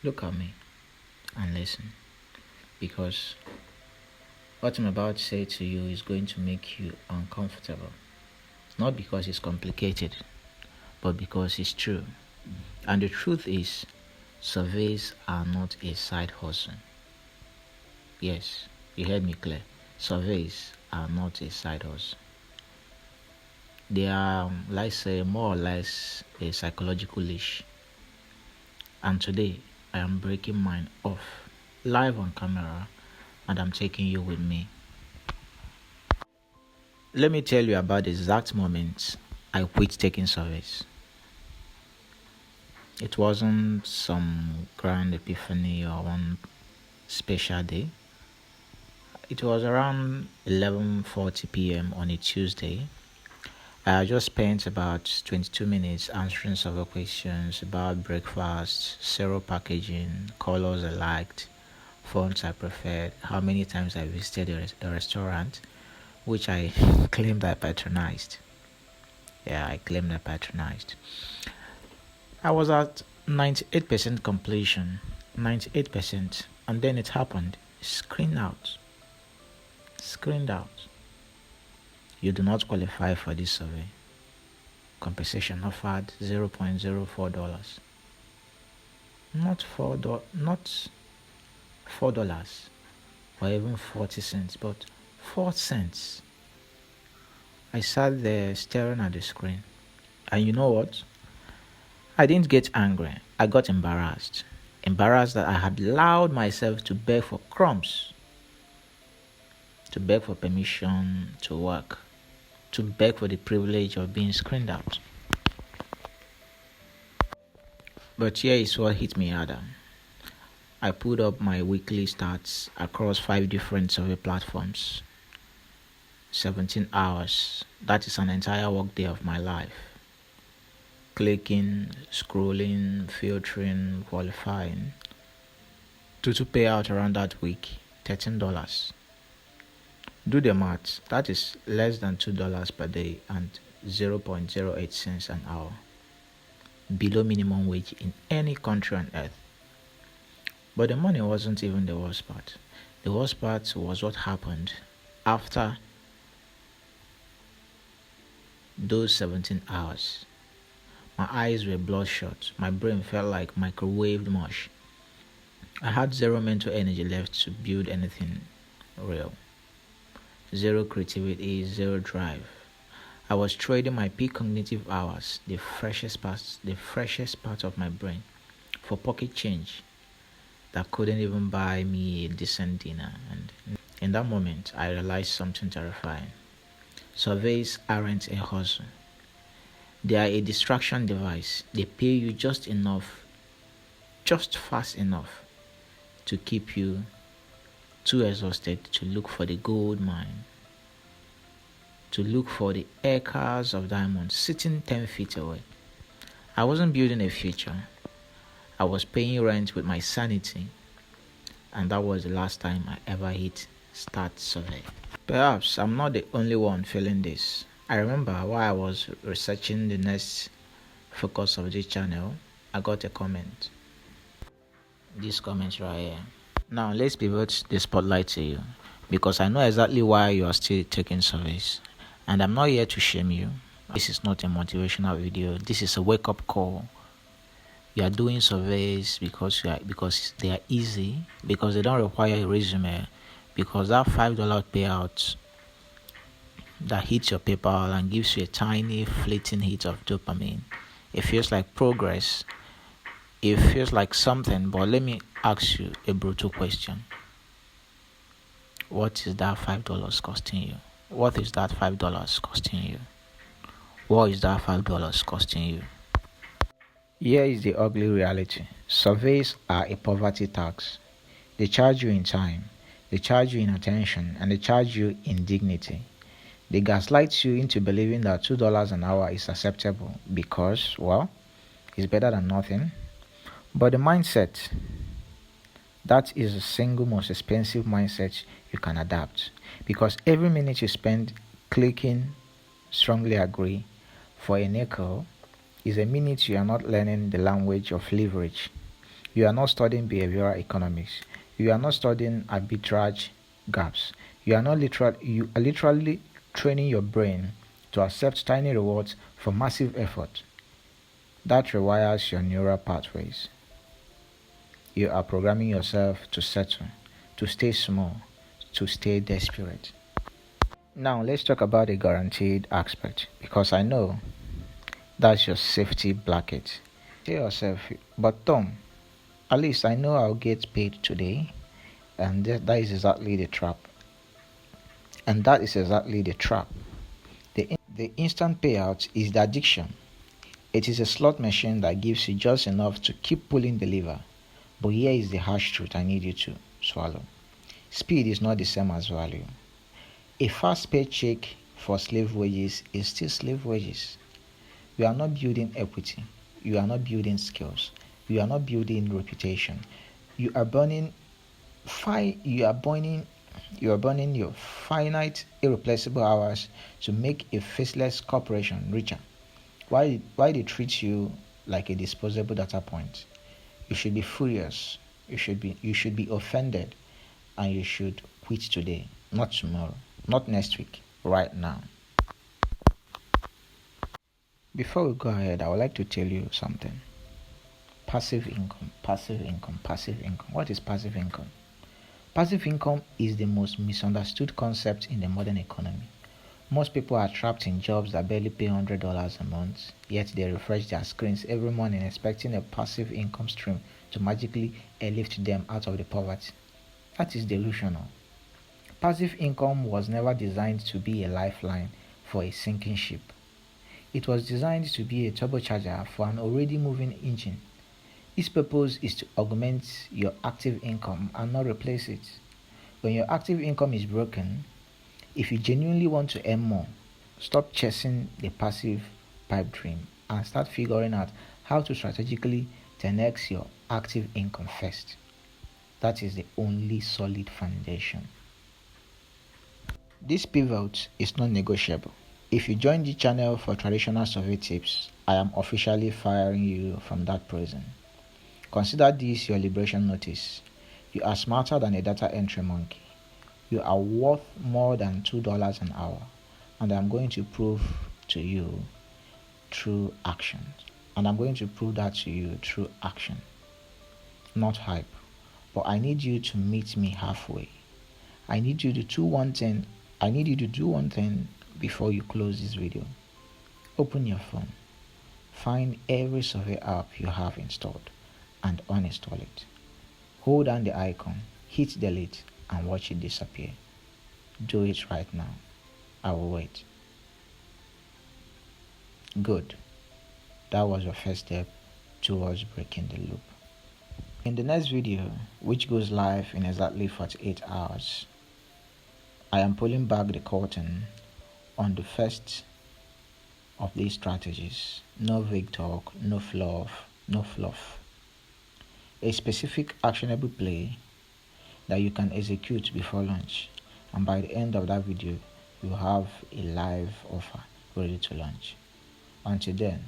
Look at me and listen, because what I'm about to say to you is going to make you uncomfortable. Not because it's complicated, but because it's true. And the truth is, surveys are not a side hustle. Yes, you heard me clear. Surveys are not a side hustle. They are, let's say, more or less a psychological leash. And today, I am breaking mine off live on camera, and I'm taking you with me. Let me tell you about the exact moment I quit taking surveys. It wasn't some grand epiphany or one special day. It was around 11:40 p.m. on a Tuesday. I just spent about 22 minutes answering several questions about breakfast, cereal packaging, colors I liked, fonts I preferred, how many times I visited a restaurant, which I claimed I patronized. Yeah, I claimed I patronized. I was at 98% completion, 98%, and then it happened. Screened out. Screened out. You do not qualify for this survey. Compensation offered $0.04. Not $4 or even 40 cents, but 4 cents. I sat there staring at the screen. And you know what? I didn't get angry. I got embarrassed. Embarrassed that I had allowed myself to beg for crumbs, to beg for permission to work, to beg for the privilege of being screened out. But here is what hit me harder. I put up my weekly stats across 5 different survey platforms. 17 hours. That is an entire workday of my life. Clicking, scrolling, filtering, qualifying. Total payout around that week, $13. Do the math. That is less than $2 per day and 0.08 cents an hour. Below minimum wage in any country on earth. But the money wasn't even the worst part. The worst part was what happened after those 17 hours. My eyes were bloodshot. My brain felt like microwaved mush. I had zero mental energy left to build anything real. Zero creativity, zero drive. I was trading my peak cognitive hours, the freshest part of my brain, for pocket change that couldn't even buy me a decent dinner. And in that moment, I realized something terrifying. Surveys aren't a hustle. They are a distraction device. They pay you just enough, just fast enough to keep you too exhausted to look for the gold mine, to look for the acres of diamonds sitting 10 feet away. I wasn't building a future. I was paying rent with my sanity, and that was the last time I ever hit start survey. Perhaps I'm not the only one feeling this. I remember while I was researching the next focus of this channel, I got a comment. This comment right here. Now let's pivot the spotlight to you, because I know exactly why you are still taking surveys, and I'm not here to shame you. This is not a motivational video. This is a wake-up call. You are doing surveys because they are easy, because they don't require a resume, because that $5 payout that hits your PayPal and gives you a tiny fleeting hit of dopamine. It feels like progress. It feels like something, but let me ask you a brutal question. What is that $5 costing you? What is that $5 costing you? What is that $5 costing you? Here is the ugly reality. Surveys are a poverty tax. They charge you in time, they charge you in attention, and they charge you in dignity. They gaslight you into believing that $2 an hour is acceptable because, well, it's better than nothing. But the mindset, that is the single most expensive mindset you can adapt. Because every minute you spend clicking strongly agree for a nickel is a minute you are not learning the language of leverage. You are not studying behavioral economics. You are not studying arbitrage gaps. You are literally training your brain to accept tiny rewards for massive effort. That rewires your neural pathways. You are programming yourself to settle, to stay small, to stay desperate. Now let's talk about the guaranteed aspect, because I know that's your safety blanket. Tell yourself, but Thom, at least I know I'll get paid today, and that is exactly the trap. And that is exactly the trap. The instant payout is the addiction. It is a slot machine that gives you just enough to keep pulling the lever. But here is the harsh truth I need you to swallow. Speed is not the same as value. A fast paycheck for slave wages is still slave wages. You are not building equity. You are not building skills. You are not building reputation. You are burning your finite, irreplaceable hours to make a faceless corporation richer. Why they treat you like a disposable data point? You should be furious. You should be offended, and you should quit today, not tomorrow, not next week, right now. Before we go ahead, I would like to tell you something. Passive income, passive income, passive income. What is passive income? Passive income is the most misunderstood concept in the modern economy. Most people are trapped in jobs that barely pay $100 a month, yet they refresh their screens every morning expecting a passive income stream to magically lift them out of the poverty. That is delusional. Passive income was never designed to be a lifeline for a sinking ship. It was designed to be a turbocharger for an already moving engine. Its purpose is to augment your active income and not replace it. When your active income is broken, if you genuinely want to earn more, stop chasing the passive pipe dream and start figuring out how to strategically 10x your active income first. That is the only solid foundation. This pivot is non-negotiable. If you join the channel for traditional survey tips, I am officially firing you from that prison. Consider this your liberation notice. You are smarter than a data entry monkey. You are worth more than $2 an hour, and I'm going to prove to you through action. And I'm going to prove that to you through action, not hype. But I need you to meet me halfway. I need you to do one thing. Before you close this video. Open your phone. Find every survey app you have installed and uninstall it. Hold down the icon, hit delete, and watch it disappear. Do it right now. I will wait. Good. That was your first step towards breaking the loop. In the next video, which goes live in exactly 48 hours, I am pulling back the curtain on the first of these strategies. No vague talk, no fluff. A specific actionable play that you can execute before launch, and by the end of that video, you have a live offer ready to launch. Until then,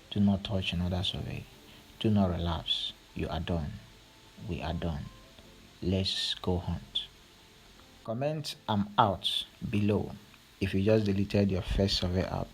do not touch another survey. Do not relapse. You are done. We are done. Let's go hunt. Comment "I'm out" below if you just deleted your first survey app.